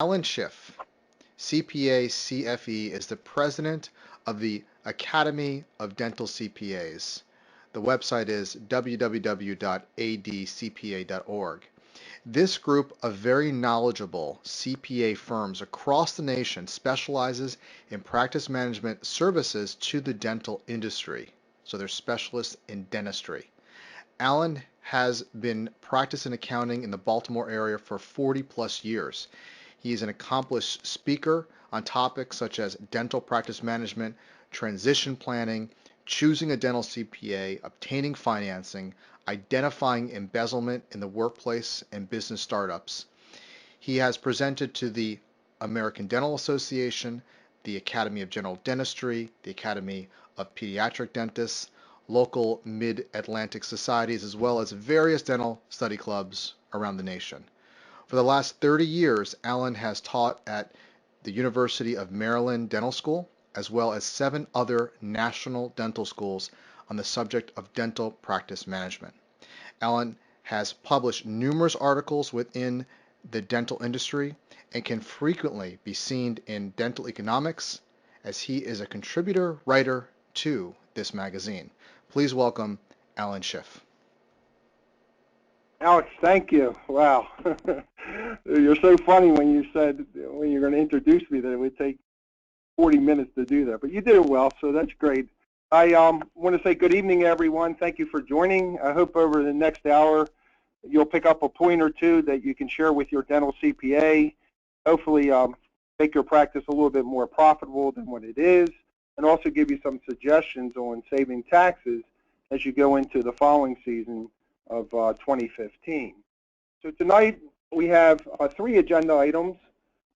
Alan Schiff, CPA CFE, is the president of the Academy of Dental CPAs. The website is www.adcpa.org. This group of very knowledgeable CPA firms across the nation specializes in practice management services to the dental industry. So they're specialists in dentistry. Alan has been practicing accounting in the Baltimore area for 40 plus years. He is an accomplished speaker on topics such as dental practice management, transition planning, choosing a dental CPA, obtaining financing, identifying embezzlement in the workplace and business startups. He has presented to the American Dental Association, the Academy of General Dentistry, the Academy of Pediatric Dentists, local mid-Atlantic societies, as well as various dental study clubs around the nation. For the last 30 years, Alan has taught at the University of Maryland Dental School, as well as 7 other national dental schools on the subject of dental practice management. Alan has published numerous articles within the dental industry and can frequently be seen in Dental Economics, as he is a contributor writer to this magazine. Please welcome Alan Schiff. Alex, thank you. Wow. You're so funny when you said when you're going to introduce me that it would take 40 minutes to do that. But you did it well, so that's great. I want to say good evening, everyone. Thank you for joining. I hope over the next hour you'll pick up a point or two that you can share with your dental CPA, hopefully make your practice a little bit more profitable than what it is, and also give you some suggestions on saving taxes as you go into the following season of 2015. So tonight we have 3 agenda items.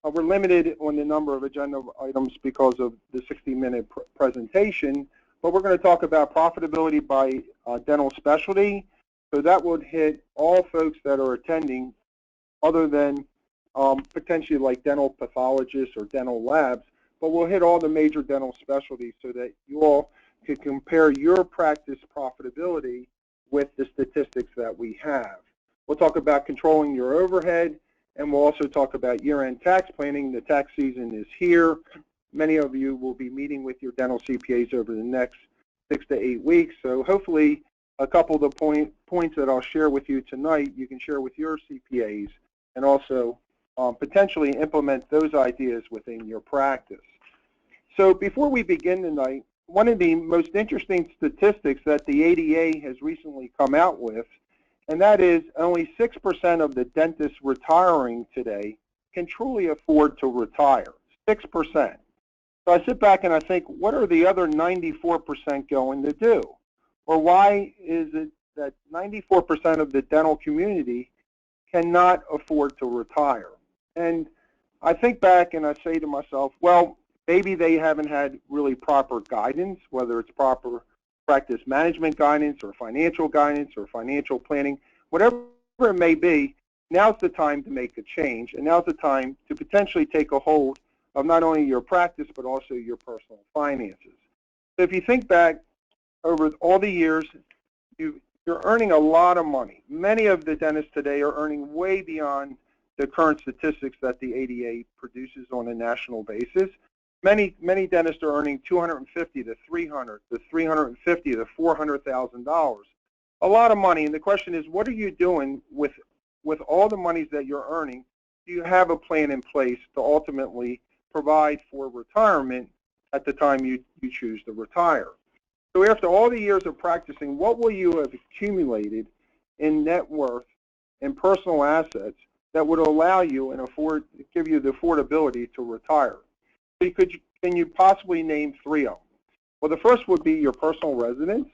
We're limited on the number of agenda items because of the 60-minute presentation, but we're going to talk about profitability by dental specialty. So that would hit all folks that are attending other than potentially like dental pathologists or dental labs, but we'll hit all the major dental specialties so that you all can compare your practice profitability with the statistics that we have. We'll talk about controlling your overhead, and we'll also talk about year-end tax planning. The tax season is here. Many of you will be meeting with your dental CPAs over the next 6 to 8 weeks, so hopefully a couple of the points that I'll share with you tonight you can share with your CPAs and also potentially implement those ideas within your practice. So before we begin tonight, one of the most interesting statistics that the ADA has recently come out with, and that is only 6% of the dentists retiring today can truly afford to retire. 6%. So I sit back and I think, what are the other 94% going to do? Or why is it that 94% of the dental community cannot afford to retire? And I think back and I say to myself, well, maybe they haven't had really proper guidance, whether it's proper practice management guidance or financial planning, whatever it may be. Now's the time to make a change, and now's the time to potentially take a hold of not only your practice but also your personal finances. So if you think back over all the years, you're earning a lot of money. Many of the dentists today are earning way beyond the current statistics that the ADA produces on a national basis. Many dentists are earning $250,000 to $300,000 to $350,000 to $400,000. A lot of money, and the question is, what are you doing with all the monies that you're earning? Do you have a plan in place to ultimately provide for retirement at the time you choose to retire? So after all the years of practicing, what will you have accumulated in net worth and personal assets that would allow you and give you the affordability to retire? So can you possibly name 3 of them? Well, the first would be your personal residence.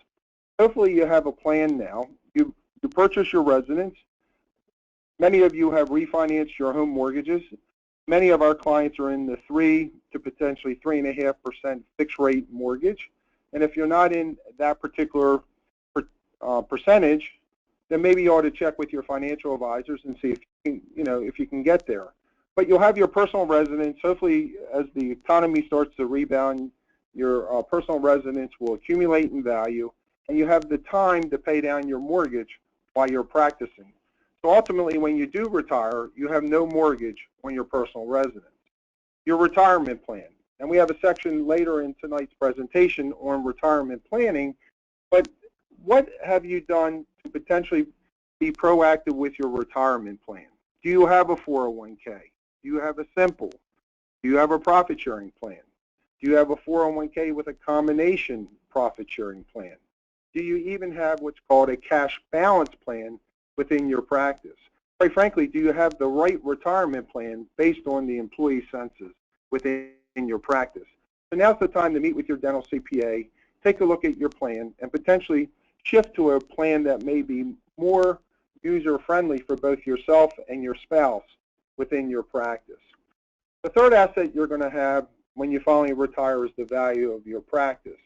Hopefully you have a plan now. You purchase your residence. Many of you have refinanced your home mortgages. Many of our clients are in the 3 to potentially 3.5% fixed rate mortgage. And if you're not in that particular percentage, then maybe you ought to check with your financial advisors and see if you can get there. But you'll have your personal residence. Hopefully, as the economy starts to rebound, your personal residence will accumulate in value, and you have the time to pay down your mortgage while you're practicing. So ultimately, when you do retire, you have no mortgage on your personal residence. Your retirement plan. And we have a section later in tonight's presentation on retirement planning, but what have you done to potentially be proactive with your retirement plan? Do you have a 401k? Do you have a simple? Do you have a profit sharing plan? Do you have a 401k with a combination profit sharing plan? Do you even have what's called a cash balance plan within your practice? Quite frankly, do you have the right retirement plan based on the employee census within your practice? So now's the time to meet with your dental CPA, take a look at your plan, and potentially shift to a plan that may be more user-friendly for both yourself and your spouse within your practice. The third asset you're going to have when you finally retire is the value of your practice.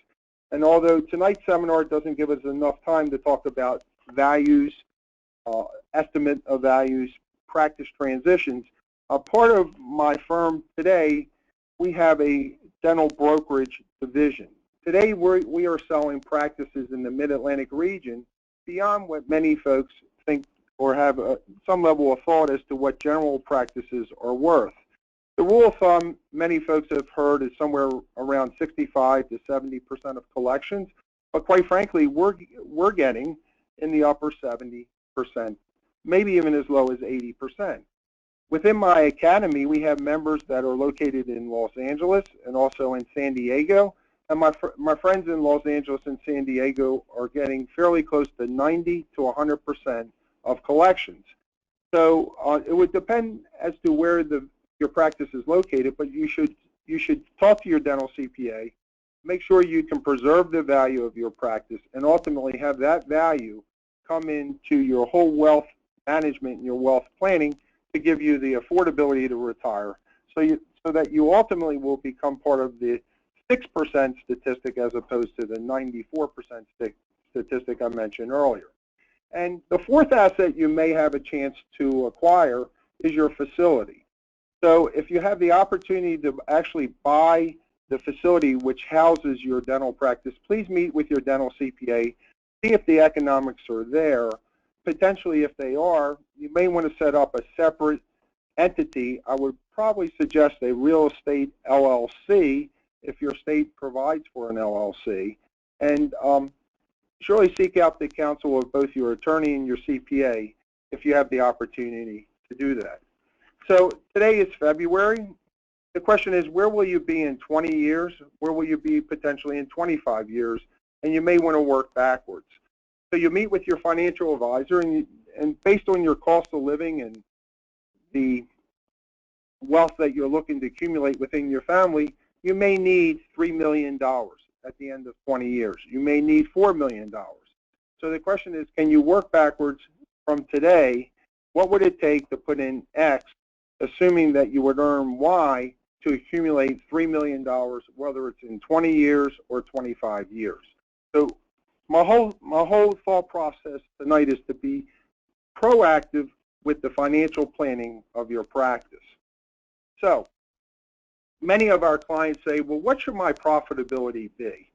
And although tonight's seminar doesn't give us enough time to talk about values, estimate of values, practice transitions, a part of my firm today, we have a dental brokerage division. Today we are selling practices in the Mid-Atlantic region beyond what many folks think or have some level of thought as to what general practices are worth. The rule of thumb many folks have heard is somewhere around 65 to 70% of collections, but quite frankly, we're getting in the upper 70%, maybe even as low as 80%. Within my academy, we have members that are located in Los Angeles and also in San Diego, and my friends in Los Angeles and San Diego are getting fairly close to 90 to 100% of collections. So it would depend as to where your practice is located, but you should talk to your dental CPA, make sure you can preserve the value of your practice, and ultimately have that value come into your whole wealth management and your wealth planning to give you the affordability to retire, so that you ultimately will become part of the 6% statistic as opposed to the 94% statistic I mentioned earlier. And the fourth asset you may have a chance to acquire is your facility. So if you have the opportunity to actually buy the facility which houses your dental practice, please meet with your dental CPA, see if the economics are there. Potentially, if they are, you may want to set up a separate entity. I would probably suggest a real estate LLC if your state provides for an LLC. And surely seek out the counsel of both your attorney and your CPA if you have the opportunity to do that. So today is February. The question is, where will you be in 20 years? Where will you be potentially in 25 years? And you may want to work backwards. So you meet with your financial advisor, and based on your cost of living and the wealth that you're looking to accumulate within your family, you may need $3 million at the end of 20 years. You may need $4 million. So the question is, can you work backwards from today? What would it take to put in X, assuming that you would earn Y, to accumulate $3 million, whether it's in 20 years or 25 years? So my whole thought process tonight is to be proactive with the financial planning of your practice. So many of our clients say, well, what should my profitability be?